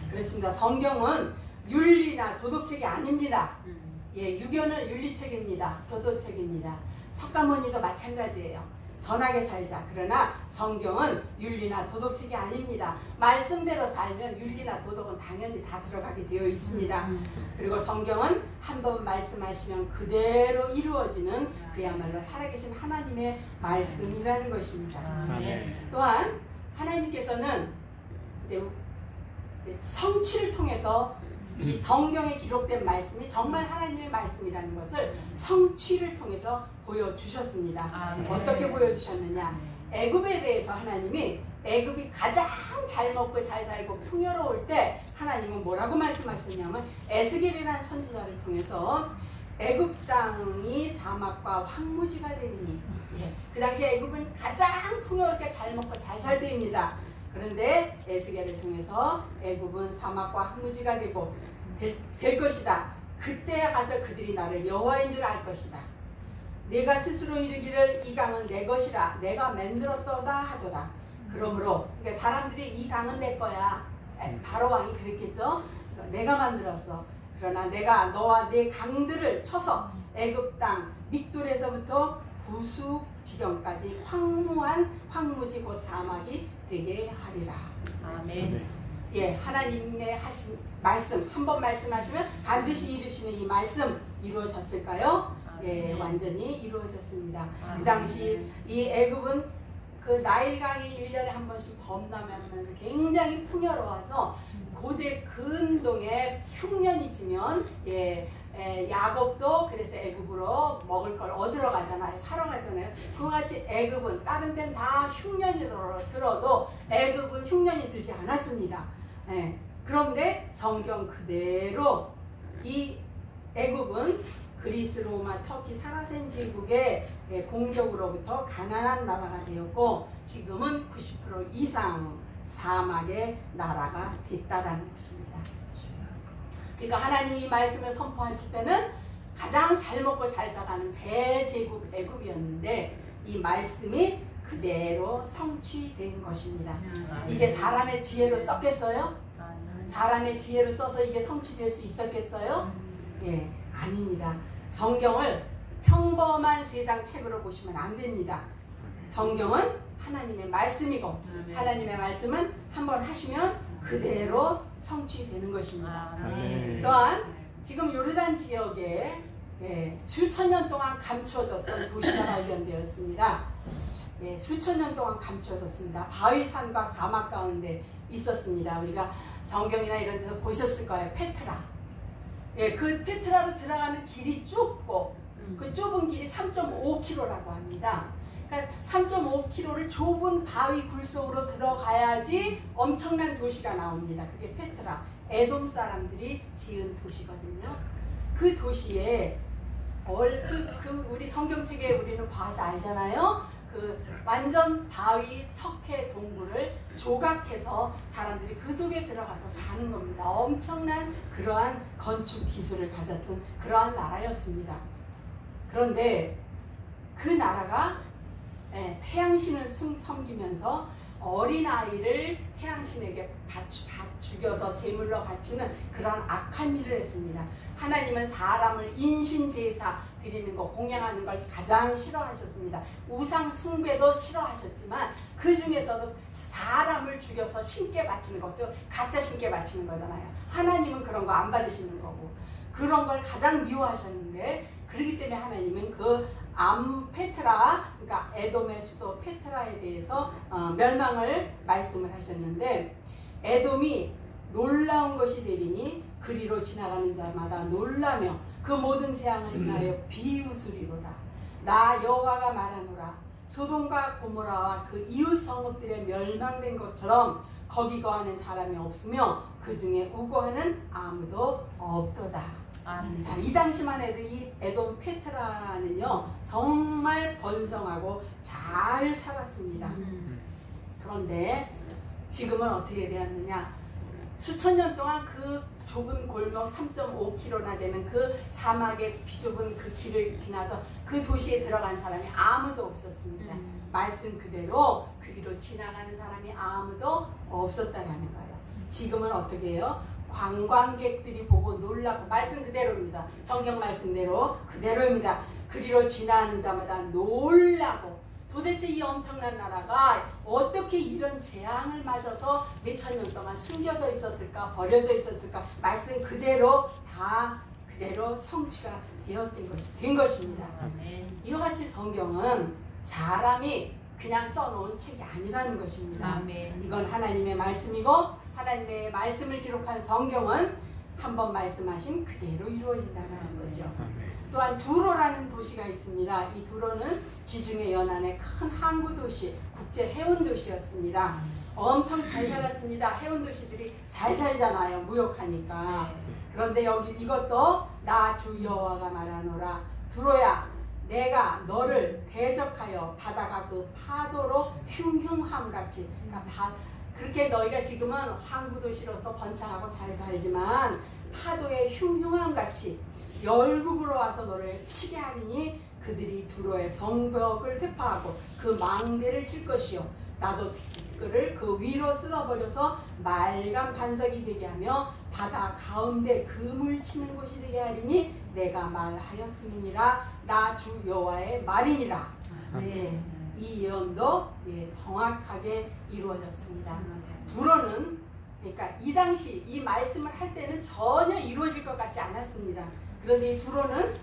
그렇습니다. 성경은 윤리나 도덕책이 아닙니다. 유교는 윤리책입니다. 도덕책입니다. 석가모니도 마찬가지예요. 선하게 살자. 그러나 성경은 윤리나 도덕책이 아닙니다. 말씀대로 살면 윤리나 도덕은 당연히 다 들어가게 되어 있습니다. 그리고 성경은 한번 말씀하시면 그대로 이루어지는 그야말로 살아계신 하나님의 말씀이라는 것입니다. 또한 하나님께서는 이제 성취를 통해서 이 성경에 기록된 말씀이 정말 하나님의 말씀이라는 것을 성취를 통해서 보여주셨습니다. 어떻게 보여주셨느냐? 애굽에 대해서 하나님이 애굽이 가장 잘 먹고 잘 살고 풍요로울 때 하나님은 뭐라고 말씀하셨냐면, 에스겔이라는 선지자를 통해서 애굽 땅이 사막과 황무지가 되리니, 그 당시 애굽은 가장 풍요롭게 잘 먹고 잘 살 때입니다. 그런데 에스겔을 통해서 애굽은 사막과 황무지가 되고 될 것이다. 그때 가서 그들이 나를 여호와인 줄 알 것이다. 내가 스스로 이르기를 이 강은 내 것이라 내가 만들었도다 하도다. 그러므로 그러니까 사람들이 이 강은 내 거야. 바로 왕이 그랬겠죠. 내가 만들었어. 그러나 내가 너와 내 강들을 쳐서 애굽 땅 믹돌에서부터 구수 지경까지 황무한 황무지 곧 사막이 되게 하리라. 아멘. 하나님의 하신 말씀, 한번 말씀하시면 반드시 이루시는 이 말씀 이루어졌을까요? 완전히 이루어졌습니다. 그 당시 이 애굽은 그 나일강이 1년에 한 번씩 범람하면서 굉장히 풍요로워서 고대 근동에 흉년이 지면 야곱도 그래서 애굽으로 먹을 걸 얻으러 가잖아요. 사러 가잖아요. 그와 같이 애굽은 다른 데는 다 흉년이 들어도 애굽은 흉년이 들지 않았습니다. 예. 그런데 성경 그대로 이 애굽은 그리스, 로마, 터키, 사라센 제국의 공격으로부터 가난한 나라가 되었고 지금은 90% 이상 사막의 나라가 됐다라는 것입니다. 그러니까 하나님이 이 말씀을 선포하실 때는 가장 잘 먹고 잘 살아가는 대제국 애굽이었는데 이 말씀이 그대로 성취된 것입니다. 이게 사람의 지혜로 썼겠어요? 사람의 지혜로 써서 이게 성취될 수 있었겠어요? 예, 아닙니다. 성경을 평범한 세상 책으로 보시면 안 됩니다. 성경은 하나님의 말씀이고 하나님의 말씀은 한번 하시면 그대로 성취되는 것입니다. 또한 지금 요르단 지역에 수천 년 동안 감춰졌던 도시가 발견되었습니다. 수천 년 동안 감춰졌습니다. 바위산과 사막 가운데 있었습니다. 우리가 성경이나 이런 데서 보셨을 거예요. 페트라. 그 페트라로 들어가는 길이 좁고 그 좁은 길이 3.5km라고 합니다. 그러니까 3.5km를 좁은 바위 굴 속으로 들어가야지 엄청난 도시가 나옵니다. 그게 페트라. 에돔 사람들이 지은 도시거든요. 그 도시에 우리 성경책에 우리는 봐서 알잖아요. 그 완전 바위 석회 동굴을 조각해서 사람들이 그 속에 들어가서 사는 겁니다. 엄청난 그러한 건축 기술을 가졌던 그러한 나라였습니다. 그런데 그 나라가 태양신을 섬기면서 어린아이를 태양신에게 죽여서 제물로 바치는 그런 악한 일을 했습니다. 하나님은 사람을 인신제사 드리는 거, 공양하는 걸 가장 싫어하셨습니다. 우상 숭배도 싫어하셨지만 그 중에서도 사람을 죽여서 신께 바치는 것도 가짜 신께 바치는 거잖아요. 하나님은 그런 거 안 받으시는 거고 그런 걸 가장 미워하셨는데 그렇기 때문에 하나님은 그 페트라, 그러니까 에돔의 수도 페트라에 대해서 멸망을 말씀을 하셨는데 에돔이 놀라운 것이 되리니 그리로 지나가는 자마다 놀라며 그 모든 재앙을 인하여 비웃으리로다. 나 여호와가 말하노라. 소돔과 고모라와 그 이웃 성읍들의 멸망된 것처럼 거기 거하는 사람이 없으며 그 중에 우고하는 아무도 없도다. 자, 이 당시만 해도 이 에돔 페트라는요 정말 번성하고 잘 살았습니다. 그런데 지금은 어떻게 되었느냐? 수천 년 동안 그 좁은 골목 3.5km나 되는 그 사막의 비좁은 그 길을 지나서 그 도시에 들어간 사람이 아무도 없었습니다. 말씀 그대로 그 길로 지나가는 사람이 아무도 없었다는 거예요. 지금은 어떻게 해요? 관광객들이 보고 놀라고 말씀 그대로입니다. 성경 말씀대로 그대로입니다. 그리로 지나는 자마다 놀라고 도대체 이 엄청난 나라가 어떻게 이런 재앙을 맞아서 몇천 년 동안 숨겨져 있었을까 버려져 있었을까 말씀 그대로 다 그대로 성취가 된 것입니다. 이와 같이 성경은 사람이 그냥 써놓은 책이 아니라는 것입니다. 이건 하나님의 말씀이고 하나님의 말씀을 기록한 성경은 한번 말씀하신 그대로 이루어진다는 거죠. 또한 두로라는 도시가 있습니다. 이 두로는 지중해 연안의 큰 항구 도시, 국제 해운 도시였습니다. 엄청 잘 살았습니다. 해운 도시들이 잘 살잖아요. 무역하니까. 그런데 여기 이것도 나 주 여호와가 말하노라. 두로야, 내가 너를 대적하여 바다가 그 파도로 흉흉함 같이, 그러니까 그렇게 너희가 지금은 항구 도시로서 번창하고 잘 살지만 파도의 흉흉함 같이 열국으로 와서 너를 치게 하리니 그들이 두로의 성벽을 회파하고 그 망대를 칠 것이요 나도 그를 그 위로 쓸어버려서 맑은 반석이 되게 하며 바다 가운데 금을 치는 곳이 되게 하리니 내가 말하였음이니라. 나 주 여호와의 말이니라. 네, 이 예언도 정확하게 이루어졌습니다. 두로는 그러니까 이 당시 이 말씀을 할 때는 전혀 이루어질 것 같지 않았습니다. 그런데 이 두로는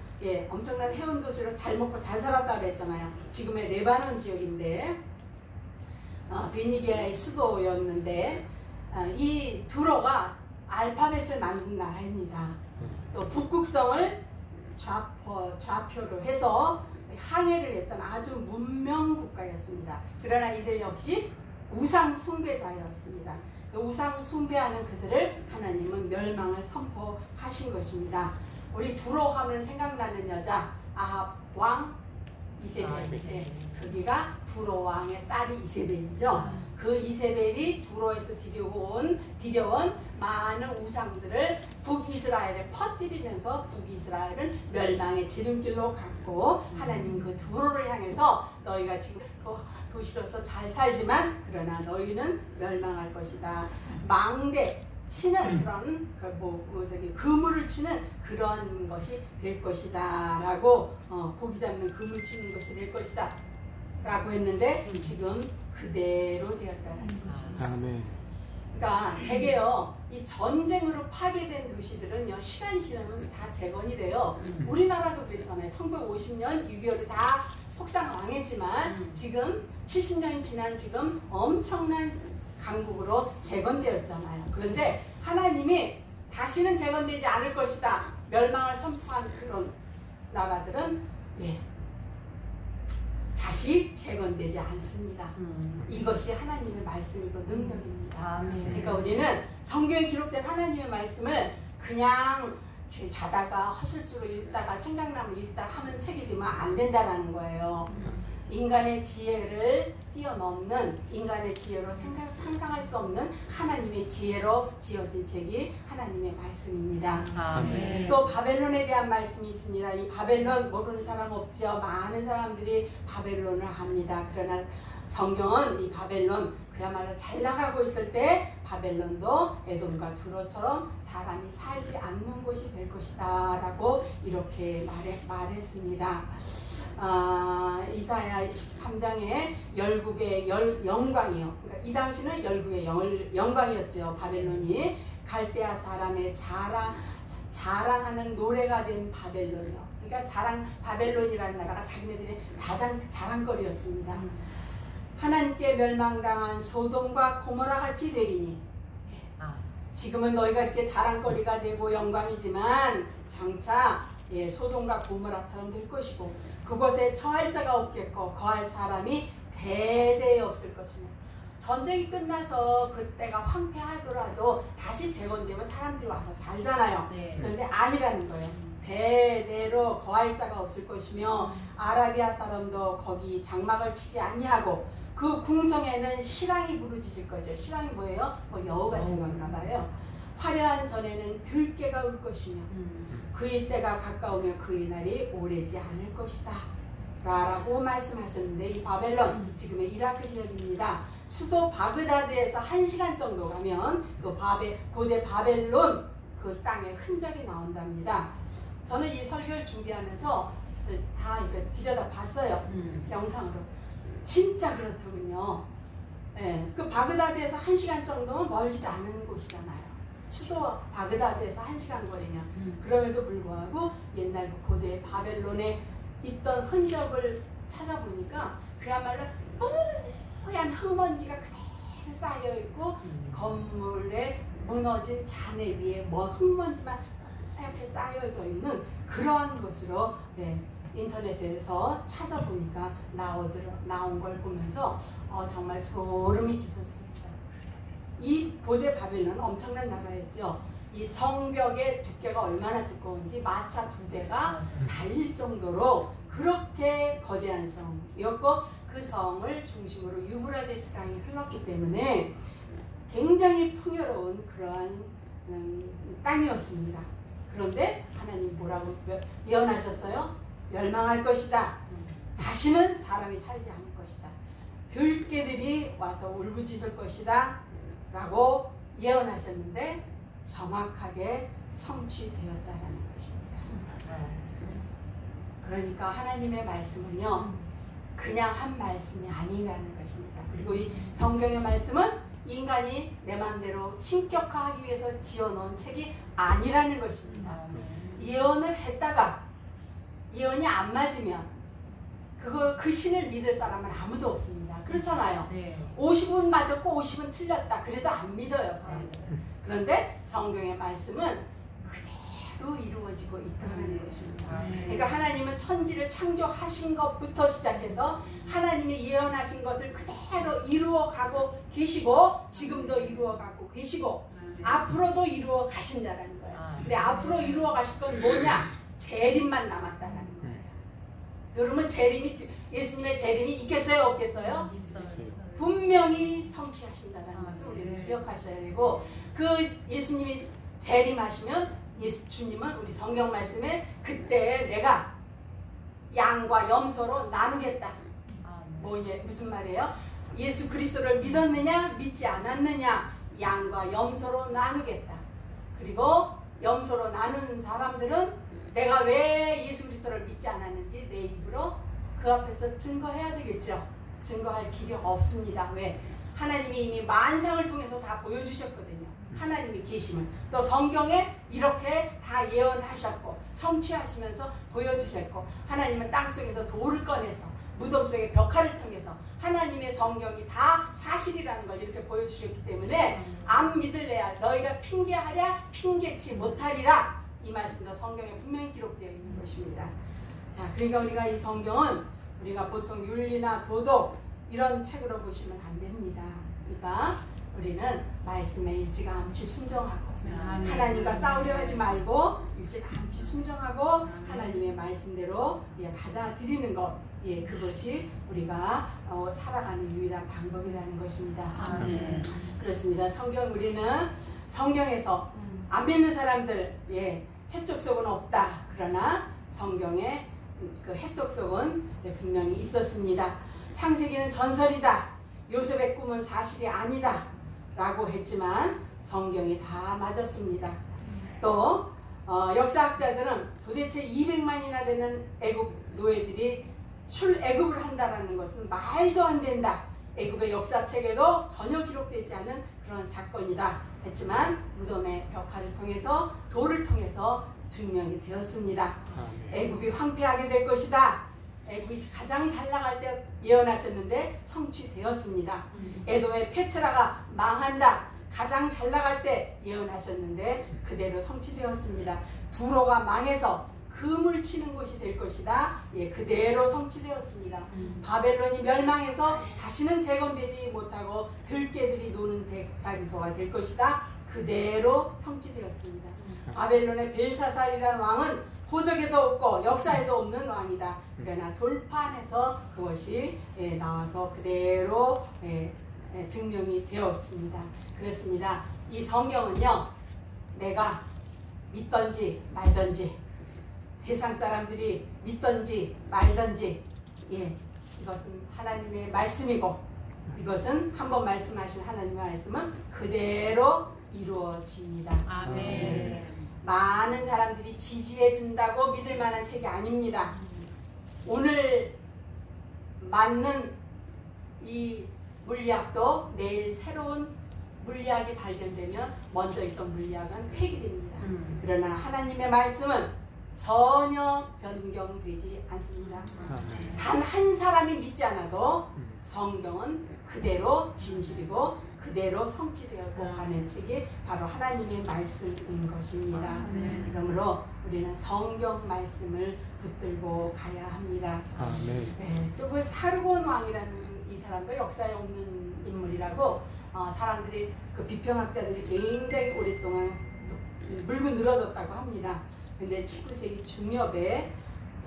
엄청난 해운 도시로 잘 먹고 잘 살았다고 했잖아요. 지금의 레바논 지역인데 베니게아의 수도였는데 이 두로가 알파벳을 만든 나라입니다. 또 북극성을 좌표로 해서 항해를 했던 아주 문명 국가였습니다. 그러나 이들 역시 우상 숭배자였습니다. 우상 숭배하는 그들을 하나님은 멸망을 선포하신 것입니다. 우리 두로 하면 생각나는 여자 아합 왕 이세벨. 거기가 두로 왕의 딸이 이세벨이죠. 그 이세벨이 두로에서 들여온 많은 우상들을 북이스라엘에 퍼뜨리면서 북이스라엘은 멸망의 지름길로 갔고 하나님 그 두로를 향해서 너희가 지금 도시로서 잘 살지만 그러나 너희는 멸망할 것이다. 망대 치는 그런 그물을 치는 그런 것이 될 것이다 라고 고기 잡는 그물 치는 것이 될 것이다 라고 했는데 지금 그대로 되었다는 것입니다. 아멘. 그러니까 대개요 이 전쟁으로 파괴된 도시들은요 시간이 지나면 다 재건이 돼요. 우리나라도 그랬잖아요. 1950년 6.25를 다 폭삭망했지만 지금 70년이 지난 지금 엄청난 강국으로 재건되었잖아요. 그런데 하나님이 다시는 재건되지 않을 것이다 멸망을 선포한 그런 나라들은 다시 재건되지 않습니다. 이것이 하나님의 말씀이고 능력입니다. 그러니까 우리는 성경에 기록된 하나님의 말씀을 그냥 자다가 허술수로 읽다가 생각나면 읽다 하면 책이 되면 안 된다는 거예요. 인간의 지혜를 뛰어넘는 인간의 지혜로 상상할 수 없는 하나님의 지혜로 지어진 책이 하나님의 말씀입니다. 아멘. 또 바벨론에 대한 말씀이 있습니다. 이 바벨론 모르는 사람 없죠. 많은 사람들이 바벨론을 압니다. 그러나 성경은 이 바벨론 그야말로 잘 나가고 있을 때 바벨론도 에돔과 두로처럼 사람이 살지 않는 곳이 될 것이다 라고 이렇게 말했습니다. 이사야 13장에 열국의 영광이요. 그러니까 이 당시는 열국의 영광이었죠. 바벨론이 갈대아 사람의 자랑하는 노래가 된 바벨론이요. 그러니까 바벨론이라는 나라가 자기네들의 자랑거리였습니다. 하나님께 멸망당한 소돔과 고모라 같이 되리니 지금은 너희가 이렇게 자랑거리가 되고 영광이지만 장차 소돔과 고모라처럼 될 것이고 그곳에 처할 자가 없겠고 거할 사람이 대대에 없을 것이며 전쟁이 끝나서 그때가 황폐하더라도 다시 재건되면 사람들이 와서 살잖아요. 그런데 아니라는 거예요. 대대로 거할 자가 없을 것이며 아라비아 사람도 거기 장막을 치지 아니하고 그 궁성에는 실랑이 부르짖을 거죠. 실랑이 뭐예요? 여우 같은 건가 봐요. 화려한 전에는 들깨가 울 것이며 그의 때가 가까우며 그의 날이 오래지 않을 것이다 라고 말씀하셨는데 이 바벨론 지금의 이라크 지역입니다. 수도 바그다드에서 1시간 정도 가면 그 고대 바벨론 그 땅에 흔적이 나온답니다. 저는 이 설교를 준비하면서 다 이거 들여다봤어요. 영상으로. 진짜 그렇더군요. 그 바그다드에서 1시간 정도면 멀지도 않은 곳이잖아요. 수도 바그다드에서 1시간 거리면 그럼에도 불구하고 옛날 고대 바벨론에 있던 흔적을 찾아보니까 그야말로 뽀얀 흙먼지가 그대로 쌓여있고 건물에 무너진 잔해 위에 흙먼지만 이렇게 쌓여져 있는 그러한 것으로 인터넷에서 찾아보니까 나온 걸 보면서 정말 소름이 끼쳤습니다. 이 고대 바벨론은 엄청난 나라였죠. 이 성벽의 두께가 얼마나 두꺼운지 마차 2대가 달릴 정도로 그렇게 거대한 성이었고 그 성을 중심으로 유브라데스 강이 흘렀기 때문에 굉장히 풍요로운 그러한 땅이었습니다. 그런데 하나님 뭐라고 예언하셨어요? 멸망할 것이다. 다시는 사람이 살지 않을 것이다. 들깨들이 와서 울부짖을 것이다 라고 예언하셨는데 정확하게 성취되었다는 것입니다. 그러니까 하나님의 말씀은요 그냥 한 말씀이 아니라는 것입니다. 그리고 이 성경의 말씀은 인간이 내 마음대로 신격화하기 위해서 지어놓은 책이 아니라는 것입니다. 예언을 했다가 예언이 안 맞으면 그 신을 믿을 사람은 아무도 없습니다. 그렇잖아요. 50은 맞았고 50은 틀렸다. 그래도 안 믿어요. 사람들은. 그런데 성경의 말씀은 그대로 이루어지고 있다는 것입니다. 아멘. 그러니까 하나님은 천지를 창조하신 것부터 시작해서 하나님이 예언하신 것을 그대로 이루어가고 계시고 지금도 이루어가고 계시고 앞으로도 이루어 가신다는 거예요. 근데 앞으로 이루어 가실 건 뭐냐? 재림만 남았다는 거예요. 여러분 예수님의 재림이 있겠어요? 없겠어요? 있어요. 분명히 성취하신다는 것을 우리는 기억하셔야 되고 그 예수님이 재림하시면 주님은 우리 성경 말씀에 그때 내가 양과 염소로 나누겠다. 무슨 말이에요? 예수 그리스도를 믿었느냐 믿지 않았느냐 양과 염소로 나누겠다. 그리고 염소로 나누는 사람들은 내가 왜 예수 그리스도를 믿지 않았는지 내 입으로 그 앞에서 증거해야 되겠죠. 증거할 길이 없습니다. 왜? 하나님이 이미 만상을 통해서 다 보여주셨거든요. 하나님이 계심을. 또 성경에 이렇게 다 예언하셨고 성취하시면서 보여주셨고 하나님은 땅속에서 돌을 꺼내서 무덤 속의 벽화를 통해서 하나님의 성경이 다 사실이라는 걸 이렇게 보여주셨기 때문에 안 믿을래야 너희가 핑계하랴 핑계치 못하리라. 이 말씀도 성경에 분명히 기록되어 있는 것입니다. 자, 그러니까 우리가 이 성경은 우리가 보통 윤리나 도덕 이런 책으로 보시면 안 됩니다. 그러니까 우리는 말씀에 일찌감치 순종하고 하나님과 싸우려 하지 말고 일찌감치 순종하고 하나님의 말씀대로 받아들이는 것, 그것이 우리가 살아가는 유일한 방법이라는 것입니다. 아멘. 그렇습니다. 우리는 성경에서 안 믿는 사람들 해적 속은 없다. 그러나 성경에 그 해적 속은 분명히 있었습니다. 창세기는 전설이다. 요셉의 꿈은 사실이 아니다. 라고 했지만 성경이 다 맞았습니다. 또 역사학자들은 도대체 200만이나 되는 애굽 노예들이 출애굽을 한다라는 것은 말도 안 된다. 애굽의 역사책에도 전혀 기록되지 않은 그런 사건이다 했지만 무덤의 벽화를 통해서 돌을 통해서 증명이 되었습니다. 애굽이 황폐하게 될 것이다. 애굽이 가장 잘 나갈 때 예언하셨는데 성취되었습니다. 에돔의 페트라가 망한다. 가장 잘 나갈 때 예언하셨는데 그대로 성취되었습니다. 두로가 망해서 금을 치는 곳이 될 것이다. 그대로 성취되었습니다. 바벨론이 멸망해서 다시는 재건되지 못하고 들깨들이 노는 장소가 될 것이다. 그대로 성취되었습니다. 바벨론의 벨사살이라는 왕은 호적에도 없고 역사에도 없는 왕이다. 그러나 돌판에서 그것이 나와서 그대로 증명이 되었습니다. 그렇습니다. 이 성경은요, 내가 믿던지 말던지 세상 사람들이 믿던지 말던지 이것은 하나님의 말씀이고 이것은 한번 말씀하신 하나님의 말씀은 그대로 이루어집니다. 아멘. 많은 사람들이 지지해 준다고 믿을 만한 책이 아닙니다. 오늘 맞는 이 물리학도 내일 새로운 물리학이 발견되면 먼저 있던 물리학은 폐기됩니다. 그러나 하나님의 말씀은 전혀 변경되지 않습니다. 단 한 사람이 믿지 않아도 성경은 그대로 진실이고 그대로 성취되었고 가는 책이 바로 하나님의 말씀인 것입니다. 그러므로 우리는 성경 말씀을 붙들고 가야 합니다. 또 그 사르곤 왕이라는 이 사람도 역사에 없는 인물이라고 사람들이 그 비평학자들이 굉장히 오랫동안 물고 늘어졌다고 합니다. 근데 19세기 중엽에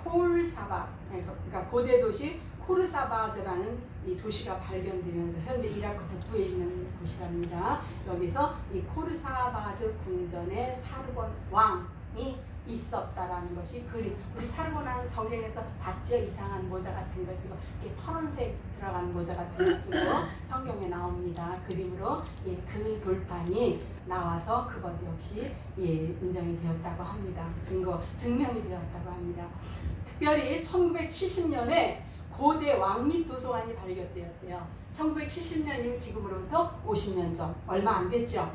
콜사바, 그러니까 고대 도시 코르사바드라는 이 도시가 발견되면서 현재 이라크 북부에 있는 곳이랍니다. 여기서 이 코르사바드 궁전에 사르곤 왕이 있었다라는 것이 그림. 우리 사르곤한 성경에서 봤죠? 이상한 모자 같은 거 쓰고 이렇게 파란색 들어간 모자 같은 거 쓰고 성경에 나옵니다. 그림으로 그 돌판이 나와서 그것 역시 인정이 되었다고 합니다. 증명이 되었다고 합니다. 특별히 1970년에 고대 왕립 도서관이 발견되었대요. 1970년이면 지금으로부터 50년 전, 얼마 안 됐죠.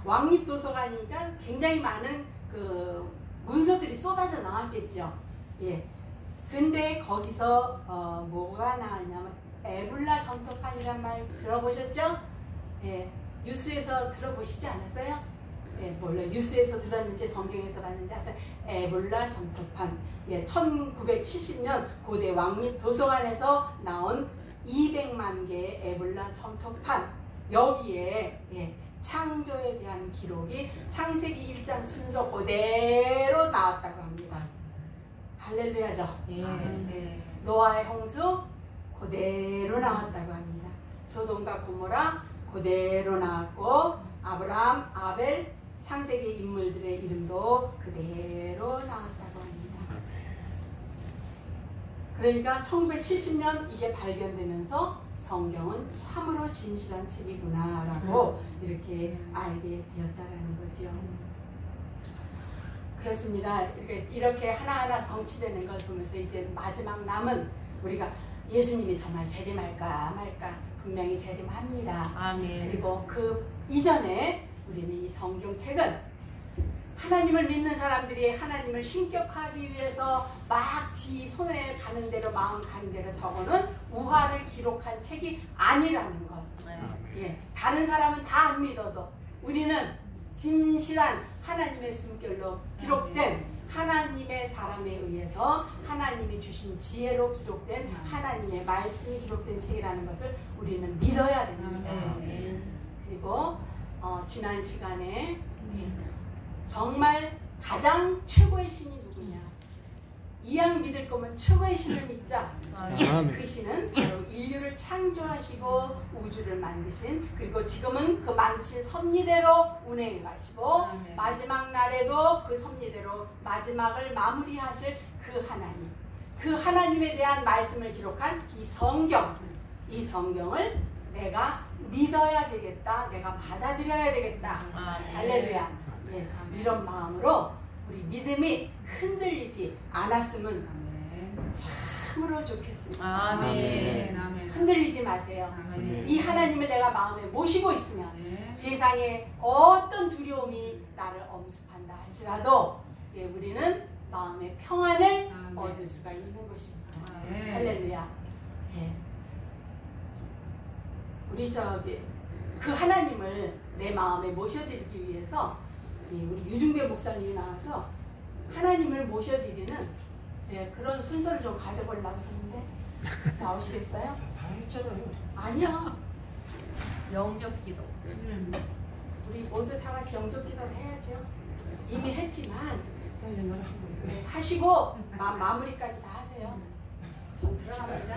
왕립 도서관이니까 굉장히 많은 그 문서들이 쏟아져 나왔겠죠. 근데 거기서 뭐가 나왔냐면 에불라 점토판이란 말 들어보셨죠? 뉴스에서 들어보시지 않았어요? 몰라 뉴스에서 들었는지 성경에서 봤는지 하여튼 에볼라 점토판 1970년 고대 왕립 도서관에서 나온 200만 개의 에볼라 점토판 여기에 창조에 대한 기록이 창세기 1장 순서 그대로 나왔다고 합니다. 할렐루야죠. 노아의 홍수 그대로 나왔다고 합니다. 소돔과 고모라 그대로 나왔고 아브라함, 아벨, 창세기 인물들의 이름도 그대로 나왔다고 합니다. 그러니까 1970년 이게 발견되면서 성경은 참으로 진실한 책이구나라고 이렇게 알게 되었다라는 거죠. 그렇습니다. 이렇게 하나하나 성취되는 걸 보면서 이제 마지막 남은 우리가 예수님이 정말 재림할까 말까 분명히 재림합니다. 아멘. 그리고 그 이전에 우리는 이 성경책은 하나님을 믿는 사람들이 하나님을 신격하기 위해서 막 지 손에 가는 대로 마음 가는 대로 적어놓은 우화를 기록한 책이 아니라는 것. 다른 사람은 다 안 믿어도 우리는 진실한 하나님의 숨결로 기록된 하나님의 사람에 의해서 하나님이 주신 지혜로 기록된 하나님의 말씀이 기록된 책이라는 것을 우리는 믿어야 됩니다. 그리고 지난 시간에 정말 가장 최고의 신이 누구냐? 이왕 믿을 거면 최고의 신을 믿자. 그 신은 바로 인류를 창조하시고 우주를 만드신 그리고 지금은 그 만드신 섭리대로 운행해 가시고 마지막 날에도 그 섭리대로 마지막을 마무리하실 그 하나님. 그 하나님에 대한 말씀을 기록한 이 성경을 내가 믿어야 되겠다. 내가 받아들여야 되겠다. 할렐루야. 이런 마음으로 우리 믿음이 흔들리지 않았으면 참으로 좋겠습니다. 아멘. 흔들리지 마세요. 아멘. 이 하나님을 내가 마음에 모시고 있으면 세상에 어떤 두려움이 나를 엄습한다 할지라도 우리는 마음의 평안을 얻을 수가 있는 것입니다. 할렐루야. 우리 그 하나님을 내 마음에 모셔드리기 위해서 우리 유중배 목사님이 나와서 하나님을 모셔드리는 그런 순서를 좀 가져보려고 하는데 나오시겠어요? 다 했잖아요. 아니요. 영접기도. 우리 모두 다 같이 영접기도를 해야죠. 이미 했지만 옛날에 한 번. 하시고 마무리까지 다 하세요. 전 들어갑니다.